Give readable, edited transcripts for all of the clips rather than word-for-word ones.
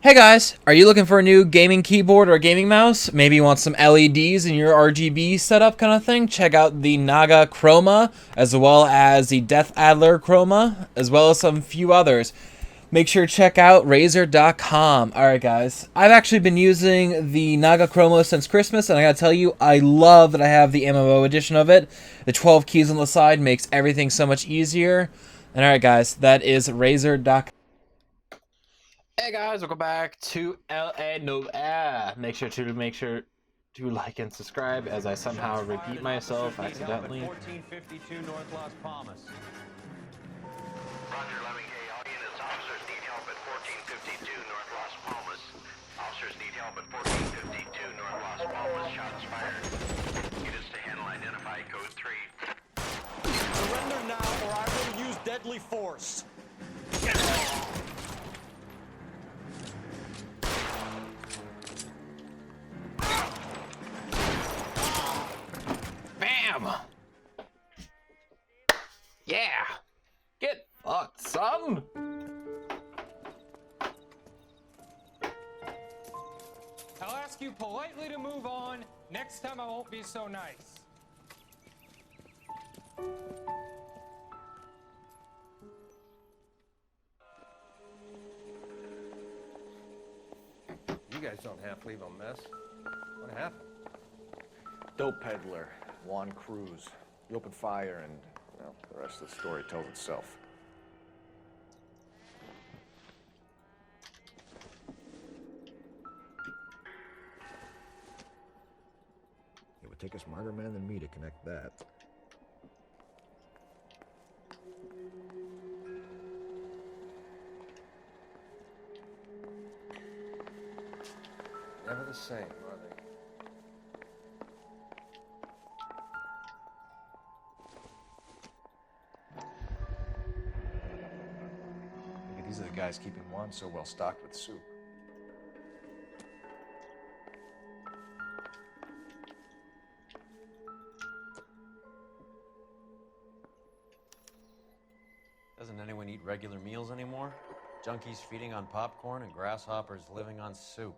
Hey guys, are you looking for a new gaming keyboard or gaming mouse? Maybe you want some LEDs in your RGB setup kind of thing? Check out the Naga Chroma, as well as the Death Adler Chroma, as well as some few others. Make sure to check out Razer.com. Alright guys, I've actually been using the Naga Chroma since Christmas, and I gotta tell you, I love that I have the MMO edition of it. The 12 keys on the side makes everything so much easier. And alright guys, that is Razer.com. Hey guys, welcome back to A Noire. Make sure to like and subscribe as I somehow repeat myself accidentally. 1452 North Las Palmas. Roger, 11K. All units, officers need help at 1452 North Las Palmas. Officers need help at 1452 North Las Palmas. Shots fired. Units to handle identify code 3. Surrender now or I will use deadly force. Bam! Yeah! Get fucked, son! I'll ask you politely to move on. Next time I won't be so nice. You guys don't have to leave a mess. What happened? Dope peddler, Juan Cruz. He opened fire and, well, the rest of the story tells itself. It would take a smarter man than me to connect that. Never the same, are they? Maybe these are the guys keeping Juan so well stocked with soup. Doesn't anyone eat regular meals anymore? Junkies feeding on popcorn and grasshoppers living on soup.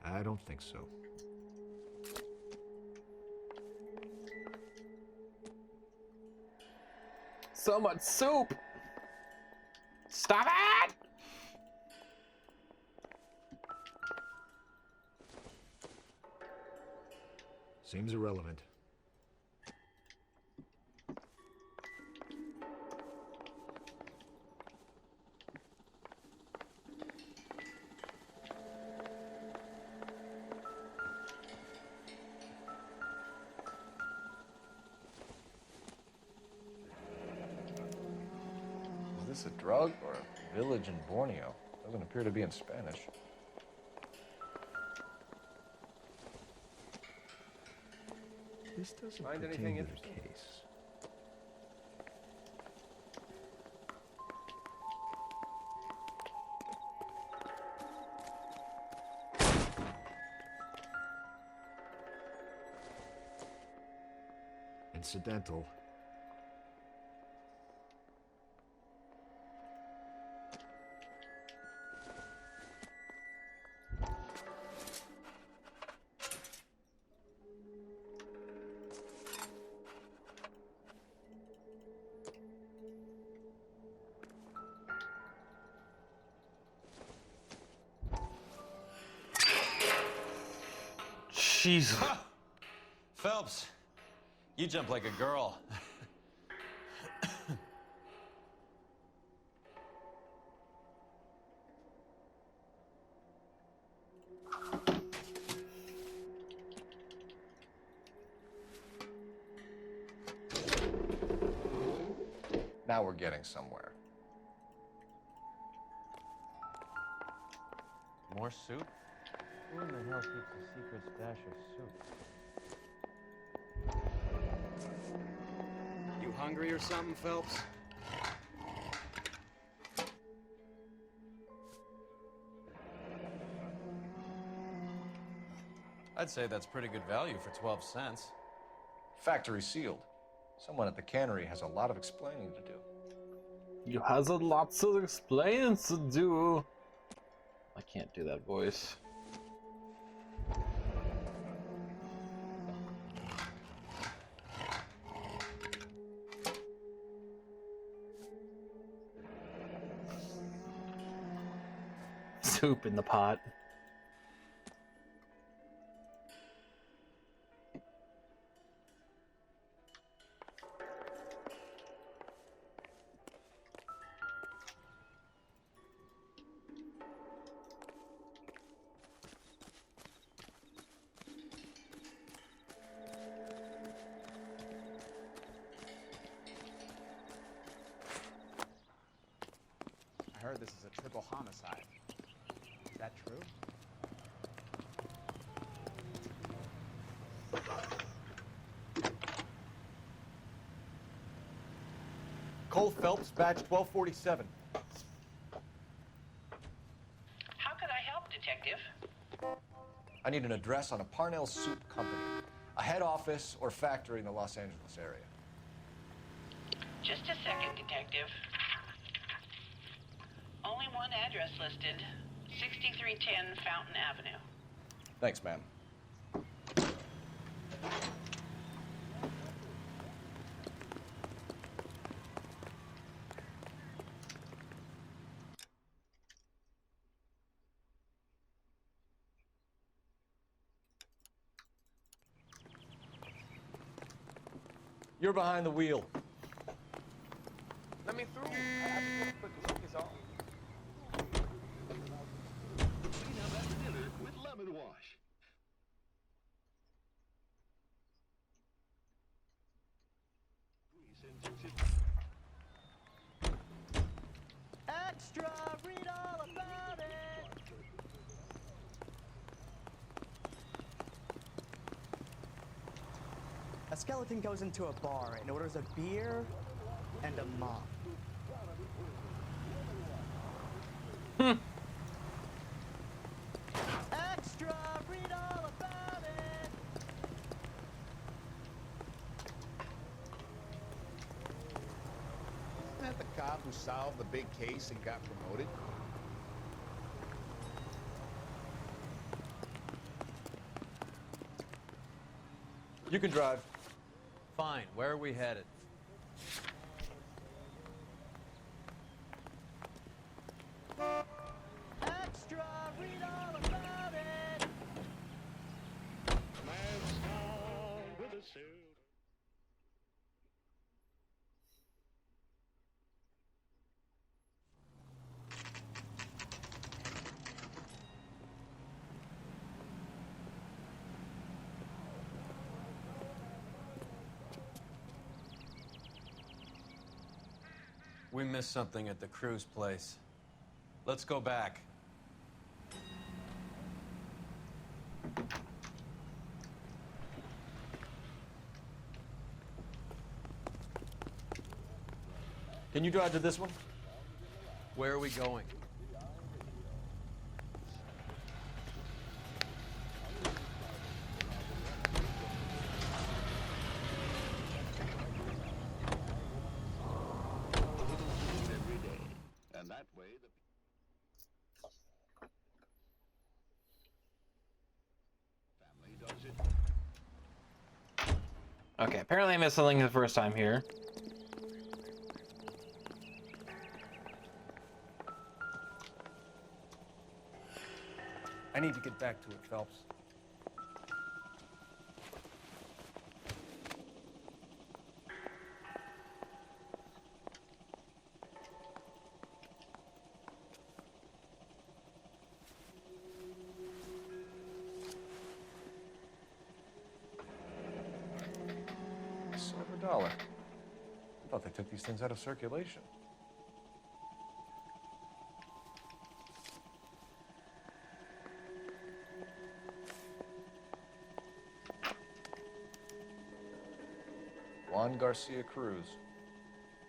I don't think so. So much soup! Stop it! Seems irrelevant. Is this a drug or a village in Borneo? Doesn't appear to be in Spanish. This doesn't Find pertain anything to the interesting? case. Incidental. Jesus. Phelps, you jump like a girl. Now we're getting somewhere. More soup? Who in the hell keeps a secret stash of soup? You hungry or something, Phelps? I'd say that's pretty good value for 12 cents. Factory sealed. Someone at the cannery has a lot of explaining to do. You has a lots of explaining to do. I can't do that voice. Soup in the pot. I heard this is a triple homicide. Is that true? Cole Phelps, badge 1247. How can I help, Detective? I need an address on a Parnell Soup Company, a head office or factory in the Los Angeles area. Just a second, Detective. Only one address listed. 6310 Fountain Avenue. Thanks, ma'am. You're behind the wheel. Let me through. I have to take a quick look, is all. With lemon wash. Extra, read all about it. A skeleton goes into a bar and orders a beer and a mop. Extra, read all about it. Isn't that the cop who solved the big case and got promoted? You can drive. Fine, where are we headed? Extra, read all about it. Man's down with a suit. We missed something at the cruise place. Let's go back. Can you drive to this one? Where are we going? Every day. And that way the family does it. Okay, apparently I missed something the first time here. I need to get back to it, Phelps. Silver dollar. I thought they took these things out of circulation. Juan Garcia Cruz.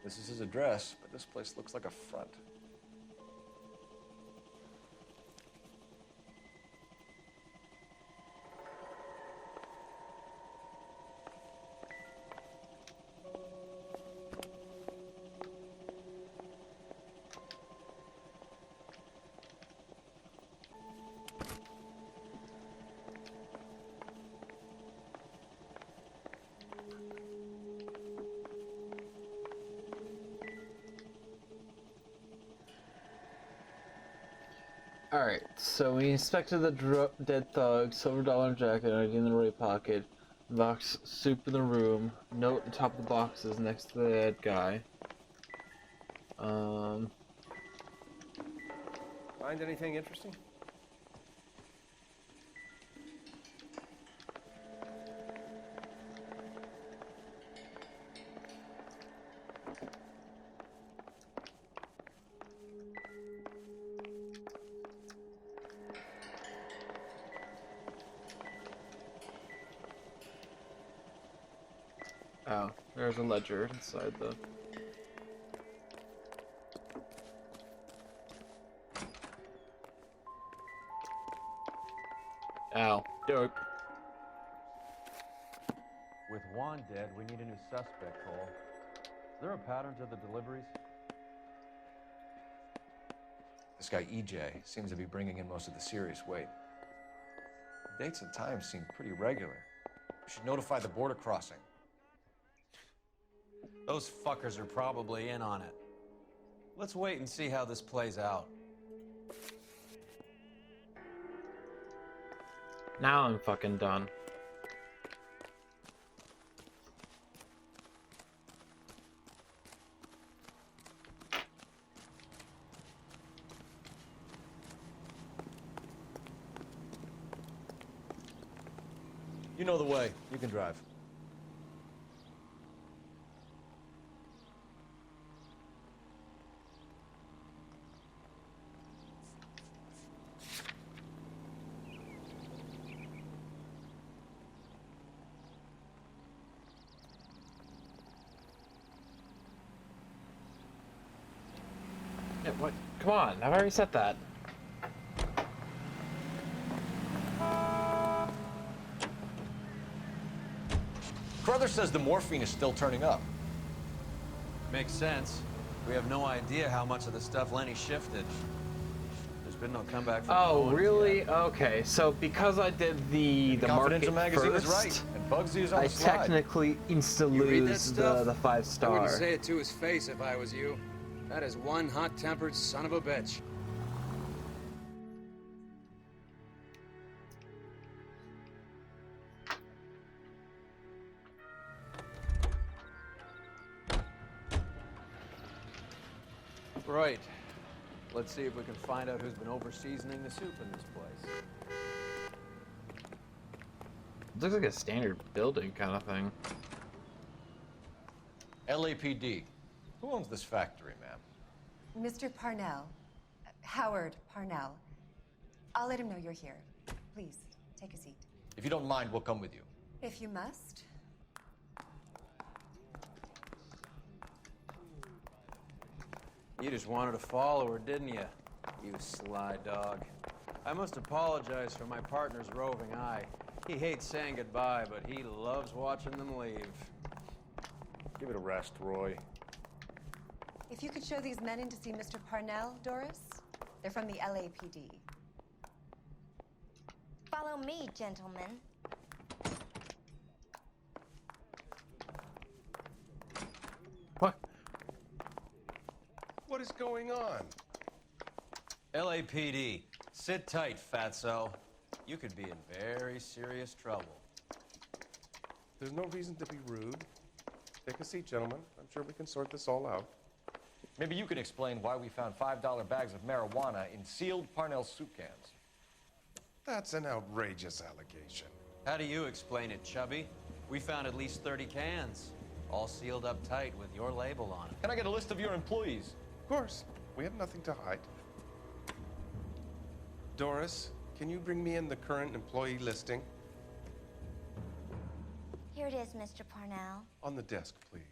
This is his address, but this place looks like a front. Alright, so we inspected the dead thug, silver dollar jacket, ID in the right pocket, box soup in the room, note on top of the boxes next to the dead guy. Find anything interesting? Oh, there's a ledger inside the... Ow. Dope. With Juan dead, we need a new suspect, Cole. Is there a pattern to the deliveries? This guy EJ seems to be bringing in most of the serious weight. The dates and times seem pretty regular. We should notify the border crossing. Those fuckers are probably in on it. Let's wait and see how this plays out. Now I'm fucking done. You know the way. You can drive. Yeah, what? Come on, I've already said that. Carruthers says the morphine is still turning up. Makes sense. We have no idea how much of the stuff Lenny shifted. There's been no comeback from Oh, really? yet. Okay, so because I did the Confidential market magazine first, is right, and Bugsy is on I the slide. technically insta-lose the 5-star. I wouldn't say it to his face if I was you. That is one hot-tempered son of a bitch. Right. Let's see if we can find out who's been over-seasoning the soup in this place. It looks like a standard building kind of thing. LAPD. Who owns this factory, ma'am? Mr. Parnell. Howard Parnell. I'll let him know you're here. Please, take a seat. If you don't mind, we'll come with you. If you must. You just wanted to follow her, didn't you? You sly dog. I must apologize for my partner's roving eye. He hates saying goodbye, but he loves watching them leave. Give it a rest, Roy. If you could show these men in to see Mr. Parnell, Doris. They're from the LAPD. Follow me, gentlemen. What? What is going on? LAPD, sit tight, fatso. You could be in very serious trouble. There's no reason to be rude. Take a seat, gentlemen. I'm sure we can sort this all out. Maybe you can explain why we found $5 bags of marijuana in sealed Parnell soup cans. That's an outrageous allegation. How do you explain it, Chubby? We found at least 30 cans, all sealed up tight with your label on it. Can I get a list of your employees? Of course. We have nothing to hide. Doris, can you bring me in the current employee listing? Here it is, Mr. Parnell. On the desk, please.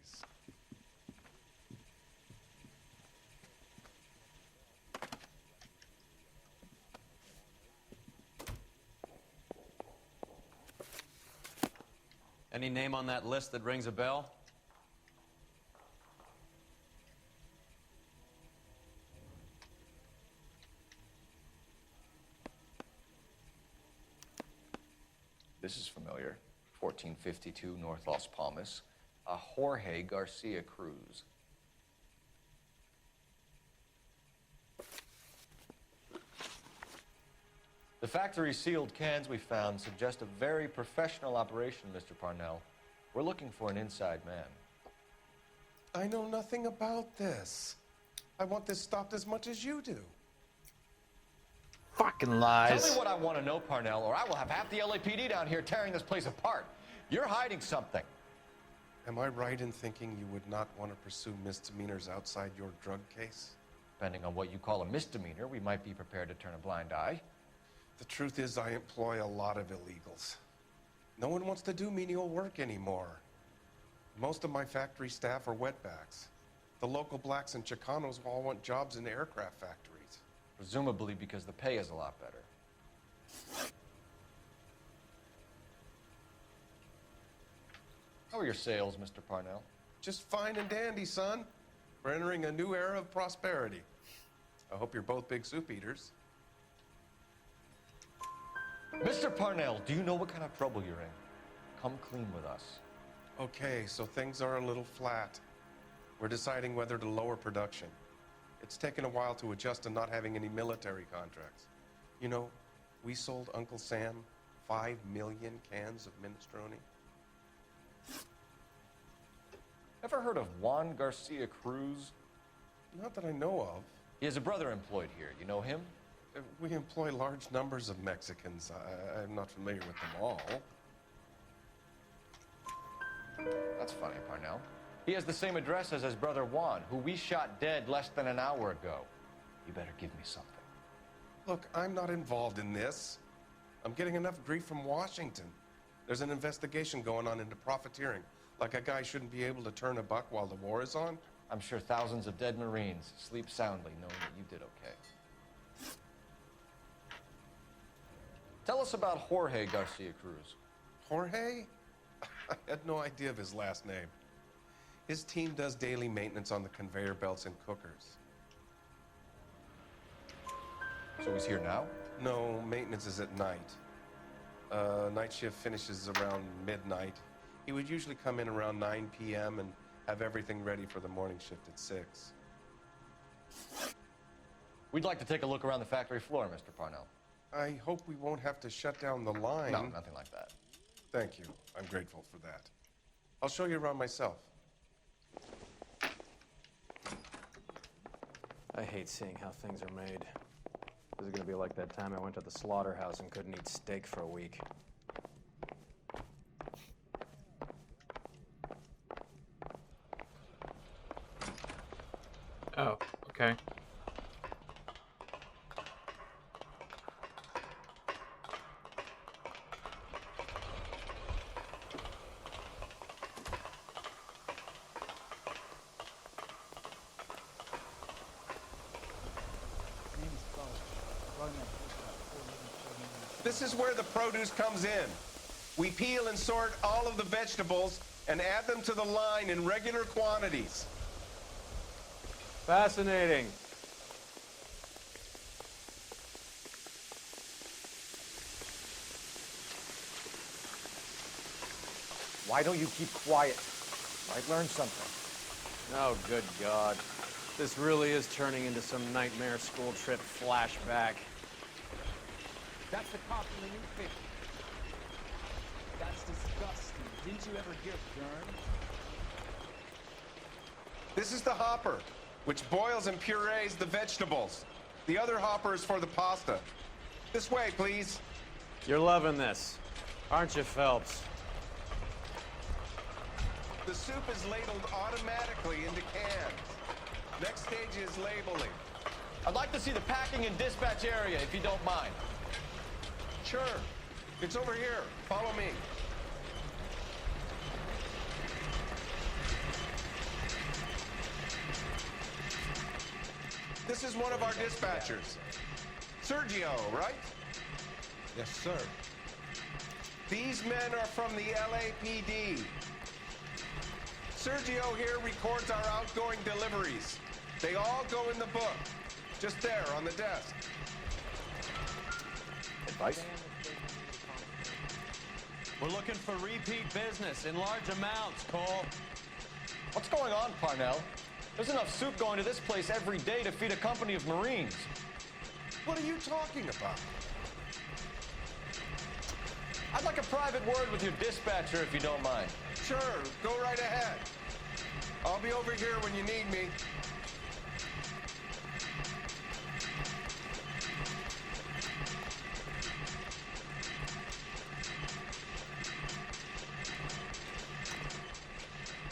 Any name on that list that rings a bell? This is familiar. 1452 North Las Palmas. A Jorge Garcia Cruz. The factory sealed cans we found suggest a very professional operation, Mr. Parnell. We're looking for an inside man. I know nothing about this. I want this stopped as much as you do. Fucking lies. Tell me what I want to know, Parnell, or I will have half the LAPD down here tearing this place apart. You're hiding something. Am I right in thinking you would not want to pursue misdemeanors outside your drug case? Depending on what you call a misdemeanor, we might be prepared to turn a blind eye. The truth is, I employ a lot of illegals. No one wants to do menial work anymore. Most of my factory staff are wetbacks. The local blacks and Chicanos all want jobs in aircraft factories. Presumably because the pay is a lot better. How are your sales, Mr. Parnell? Just fine and dandy, son. We're entering a new era of prosperity. I hope you're both big soup eaters. Mr. Parnell, do you know what kind of trouble you're in? Come clean with us. Okay, so things are a little flat. We're deciding whether to lower production. It's taken a while to adjust to not having any military contracts. You know, we sold Uncle Sam 5 million cans of minestrone. Ever heard of Juan Garcia Cruz? Not that I know of. He has a brother employed here. You know him? We employ large numbers of Mexicans. I'm not familiar with them all. That's funny, Parnell. He has the same address as his brother Juan, who we shot dead less than an hour ago. You better give me something. Look, I'm not involved in this. I'm getting enough grief from Washington. There's an investigation going on into profiteering. Like a guy shouldn't be able to turn a buck while the war is on. I'm sure thousands of dead Marines sleep soundly knowing that you did okay. Tell us about Jorge Garcia Cruz. Jorge? I had no idea of his last name. His team does daily maintenance on the conveyor belts and cookers. So he's here now? No, maintenance is at night. Night shift finishes around midnight. He would usually come in around 9 p.m. and have everything ready for the morning shift at 6. We'd like to take a look around the factory floor, Mr. Parnell. I hope we won't have to shut down the line. No, nothing like that. Thank you. I'm grateful for that. I'll show you around myself. I hate seeing how things are made. This is gonna be like that time I went to the slaughterhouse and couldn't eat steak for a week. Oh, okay. This is where the produce comes in. We peel and sort all of the vegetables and add them to the line in regular quantities. Fascinating. Why don't you keep quiet? Might learn something. Oh, good God. This really is turning into some nightmare school trip flashback. That's the cop in the newspaper. That's disgusting. Didn't you ever hear Bjorn? This is the hopper, which boils and purees the vegetables. The other hopper is for the pasta. This way, please. You're loving this, aren't you, Phelps? The soup is ladled automatically into cans. Next stage is labeling. I'd like to see the packing and dispatch area, if you don't mind. Sure. It's over here. Follow me. This is one of our dispatchers. Sergio, right? Yes, sir. These men are from the LAPD. Sergio here records our outgoing deliveries. They all go in the book. Just there on the desk. Advice? We're looking for repeat business in large amounts, Cole. What's going on, Parnell? There's enough soup going to this place every day to feed a company of Marines. What are you talking about? I'd like a private word with your dispatcher if you don't mind. Sure, go right ahead. I'll be over here when you need me.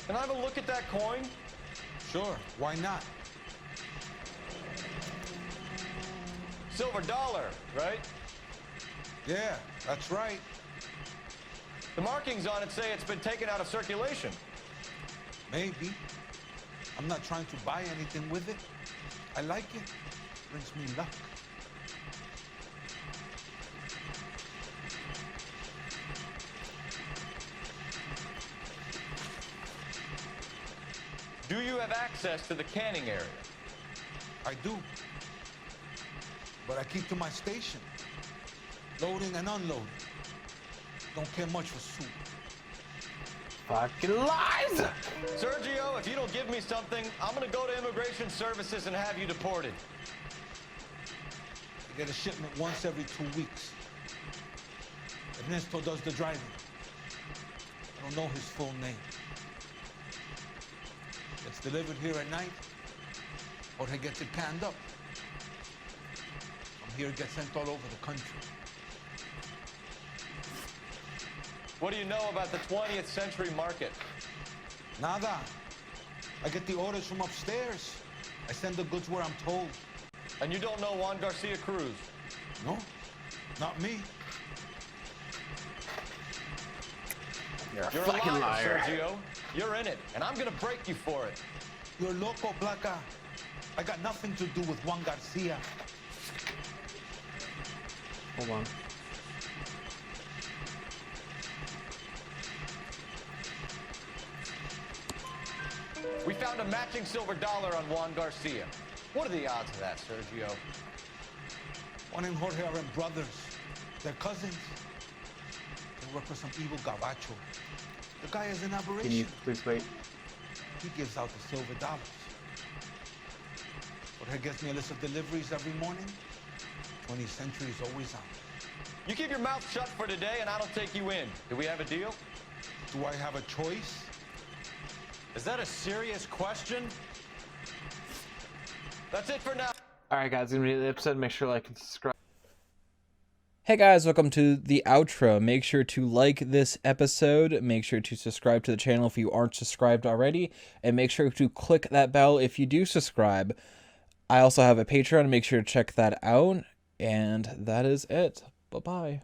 Can I have a look at that coin? Sure, why not? Silver dollar, right? Yeah, that's right. The markings on it say it's been taken out of circulation. Maybe. I'm not trying to buy anything with it. I like it. Brings me luck. Do you have access to the canning area? I do. But I keep to my station. Loading and unloading. Don't care much for soup. Fucking lies! Sergio, if you don't give me something, I'm gonna go to Immigration Services and have you deported. I get a shipment once every 2 weeks. Ernesto does the driving. I don't know his full name. Gets delivered here at night, or he gets it canned up. From here, it gets sent all over the country. What do you know about the 20th century market? Nada. I get the orders from upstairs. I send the goods where I'm told. And you don't know Juan Garcia Cruz? No, not me. You're a You're fucking a liar, liar. Sergio. You're in it, and I'm gonna break you for it. You're loco, Blanca. I got nothing to do with Juan Garcia. Hold on. We found a matching silver dollar on Juan Garcia. What are the odds of that, Sergio? Juan and Jorge are brothers. They're cousins. They work for some evil gabacho. The guy is an aberration. Can you please wait? He gives out the silver dollars. Jorge gets me a list of deliveries every morning. 20th century is always on. You keep your mouth shut for today, and I don't take you in. Do we have a deal? Do I have a choice? Is that a serious question? That's it for now. Alright guys, gonna be the episode. Make sure to like and subscribe. Hey guys, welcome to the outro. Make sure to like this episode, make sure to subscribe to the channel if you aren't subscribed already, and make sure to click that bell if you do subscribe. I also have a Patreon, make sure to check that out, and that is it. Bye-bye.